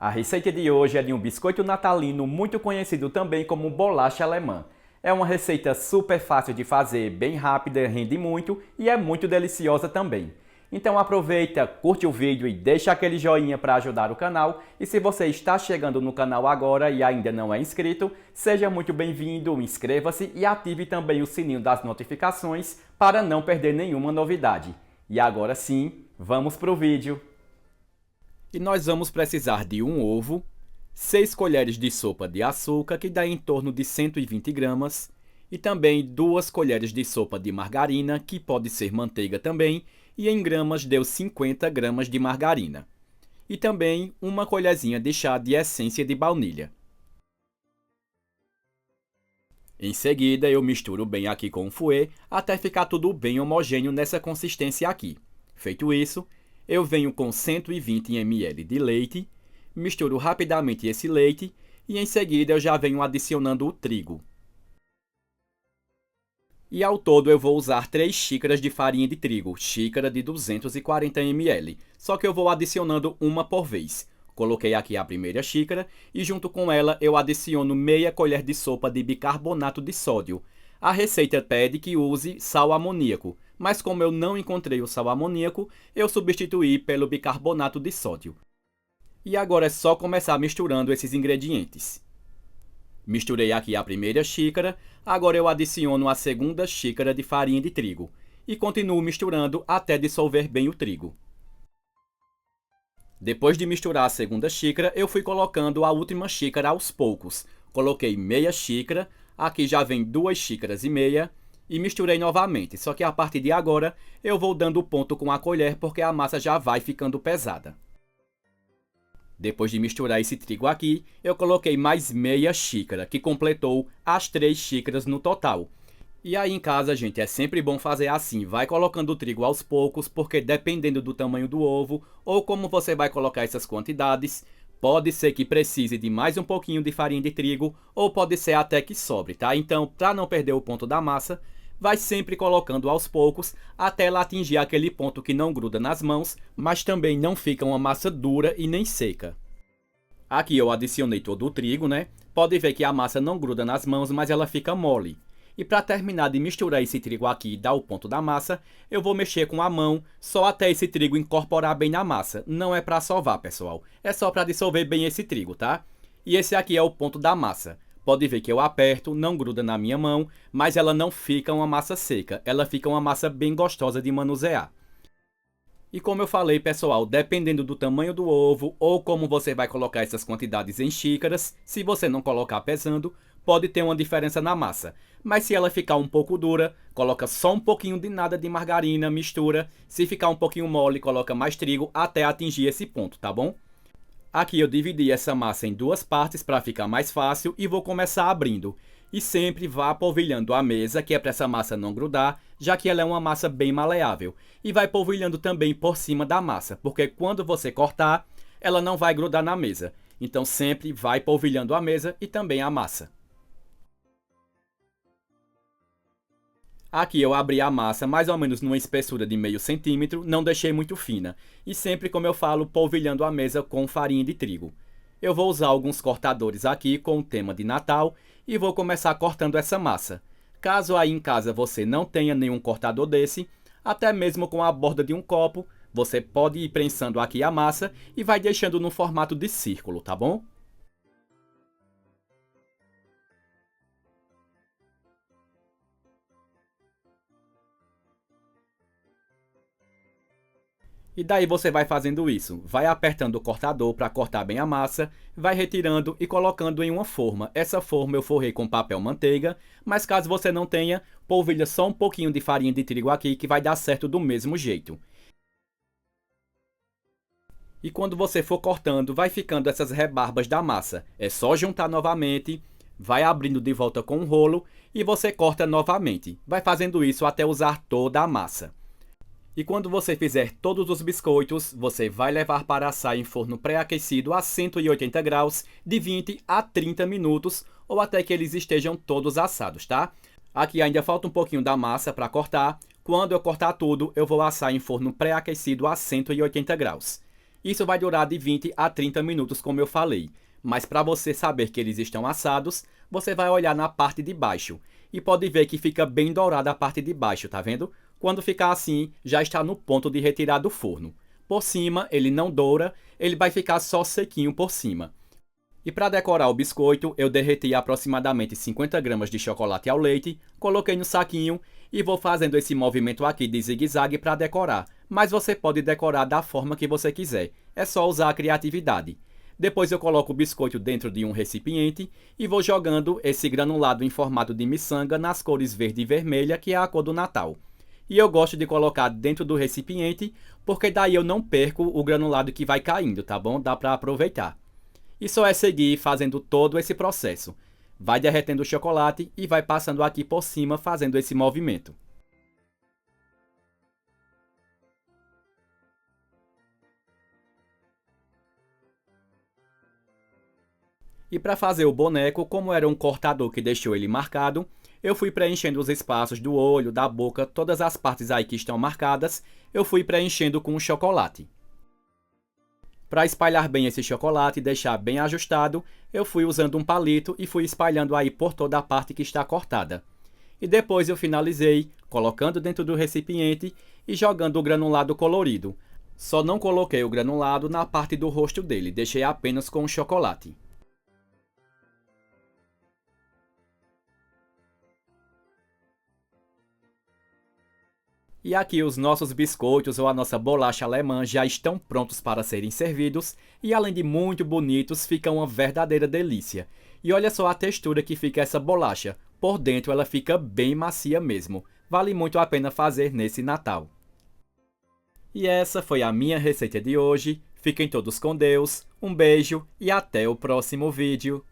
A receita de hoje é de um biscoito natalino muito conhecido também como bolacha alemã. É uma receita super fácil de fazer, bem rápida, rende muito e é muito deliciosa também. Então aproveita, curte o vídeo e deixa aquele joinha para ajudar o canal. E se você está chegando no canal agora e ainda não é inscrito, seja muito bem-vindo, inscreva-se e ative também o sininho das notificações para não perder nenhuma novidade. E agora sim, vamos para o vídeo. E nós vamos precisar de um ovo, 6 colheres de sopa de açúcar, que dá em torno de 120 gramas, e também 2 colheres de sopa de margarina, que pode ser manteiga também, e em gramas deu 50 gramas de margarina. E também uma colherzinha de chá de essência de baunilha. Em seguida, eu misturo bem aqui com o fouet, até ficar tudo bem homogêneo nessa consistência aqui. Feito isso, eu venho com 120 ml de leite, misturo rapidamente esse leite e em seguida eu já venho adicionando o trigo. E ao todo eu vou usar 3 xícaras de farinha de trigo, xícara de 240 ml, só que eu vou adicionando uma por vez. Coloquei aqui a primeira xícara e junto com ela eu adiciono meia colher de sopa de bicarbonato de sódio. A receita pede que use sal amoníaco, mas como eu não encontrei o sal amoníaco, eu substituí pelo bicarbonato de sódio. E agora é só começar misturando esses ingredientes. Misturei aqui a primeira xícara, agora eu adiciono a segunda xícara de farinha de trigo e continuo misturando até dissolver bem o trigo. Depois de misturar a segunda xícara, eu fui colocando a última xícara aos poucos. Coloquei meia xícara, aqui já vem 2 xícaras e meia e misturei novamente, só que a partir de agora eu vou dando ponto com a colher porque a massa já vai ficando pesada. Depois de misturar esse trigo aqui, eu coloquei mais meia xícara, que completou as 3 xícaras no total. E aí em casa, gente, é sempre bom fazer assim, vai colocando o trigo aos poucos, porque dependendo do tamanho do ovo, ou como você vai colocar essas quantidades, pode ser que precise de mais um pouquinho de farinha de trigo, ou pode ser até que sobre, tá? Então, para não perder o ponto da massa, vai sempre colocando aos poucos, até ela atingir aquele ponto que não gruda nas mãos, mas também não fica uma massa dura e nem seca. Aqui eu adicionei todo o trigo, né? Pode ver que a massa não gruda nas mãos, mas ela fica mole. E para terminar de misturar esse trigo aqui e dar o ponto da massa, eu vou mexer com a mão só até esse trigo incorporar bem na massa. Não é para sovar, pessoal. É só para dissolver bem esse trigo, tá? E esse aqui é o ponto da massa. Pode ver que eu aperto, não gruda na minha mão, mas ela não fica uma massa seca. Ela fica uma massa bem gostosa de manusear. E como eu falei, pessoal, dependendo do tamanho do ovo ou como você vai colocar essas quantidades em xícaras, se você não colocar pesando, pode ter uma diferença na massa. Mas se ela ficar um pouco dura, coloca só um pouquinho de nada de margarina, mistura. Se ficar um pouquinho mole, coloca mais trigo até atingir esse ponto, tá bom? Aqui eu dividi essa massa em 2 partes para ficar mais fácil e vou começar abrindo. E sempre vá polvilhando a mesa, que é para essa massa não grudar, já que ela é uma massa bem maleável. E vai polvilhando também por cima da massa, porque quando você cortar, ela não vai grudar na mesa. Então sempre vai polvilhando a mesa e também a massa. Aqui eu abri a massa mais ou menos numa espessura de meio centímetro, não deixei muito fina. E sempre, como eu falo, polvilhando a mesa com farinha de trigo. Eu vou usar alguns cortadores aqui com o tema de Natal e vou começar cortando essa massa. Caso aí em casa você não tenha nenhum cortador desse, até mesmo com a borda de um copo, você pode ir prensando aqui a massa e vai deixando no formato de círculo, tá bom? E daí você vai fazendo isso, vai apertando o cortador para cortar bem a massa, vai retirando e colocando em uma forma. Essa forma eu forrei com papel manteiga, mas caso você não tenha, polvilha só um pouquinho de farinha de trigo aqui que vai dar certo do mesmo jeito. E quando você for cortando, vai ficando essas rebarbas da massa. É só juntar novamente, vai abrindo de volta com um rolo e você corta novamente. Vai fazendo isso até usar toda a massa. E quando você fizer todos os biscoitos, você vai levar para assar em forno pré-aquecido a 180 graus de 20 a 30 minutos ou até que eles estejam todos assados, tá? Aqui ainda falta um pouquinho da massa para cortar. Quando eu cortar tudo, eu vou assar em forno pré-aquecido a 180 graus. Isso vai durar de 20 a 30 minutos, como eu falei. Mas para você saber que eles estão assados, você vai olhar na parte de baixo. E pode ver que fica bem dourada a parte de baixo, tá vendo? Quando ficar assim, já está no ponto de retirar do forno. Por cima, ele não doura, ele vai ficar só sequinho por cima. E para decorar o biscoito, eu derreti aproximadamente 50 gramas de chocolate ao leite, coloquei no saquinho e vou fazendo esse movimento aqui de zigue-zague para decorar. Mas você pode decorar da forma que você quiser, é só usar a criatividade. Depois eu coloco o biscoito dentro de um recipiente e vou jogando esse granulado em formato de miçanga nas cores verde e vermelha, que é a cor do Natal. E eu gosto de colocar dentro do recipiente, porque daí eu não perco o granulado que vai caindo, tá bom? Dá para aproveitar. E só é seguir fazendo todo esse processo. Vai derretendo o chocolate e vai passando aqui por cima fazendo esse movimento. E para fazer o boneco, como era um cortador que deixou ele marcado, eu fui preenchendo os espaços do olho, da boca, todas as partes aí que estão marcadas, eu fui preenchendo com o chocolate. Para espalhar bem esse chocolate e deixar bem ajustado, eu fui usando um palito e fui espalhando aí por toda a parte que está cortada. E depois eu finalizei colocando dentro do recipiente e jogando o granulado colorido. Só não coloquei o granulado na parte do rosto dele, deixei apenas com o chocolate. E aqui os nossos biscoitos ou a nossa bolacha alemã já estão prontos para serem servidos e além de muito bonitos, fica uma verdadeira delícia. E olha só a textura que fica essa bolacha, por dentro ela fica bem macia mesmo, vale muito a pena fazer nesse Natal. E essa foi a minha receita de hoje, fiquem todos com Deus, um beijo e até o próximo vídeo.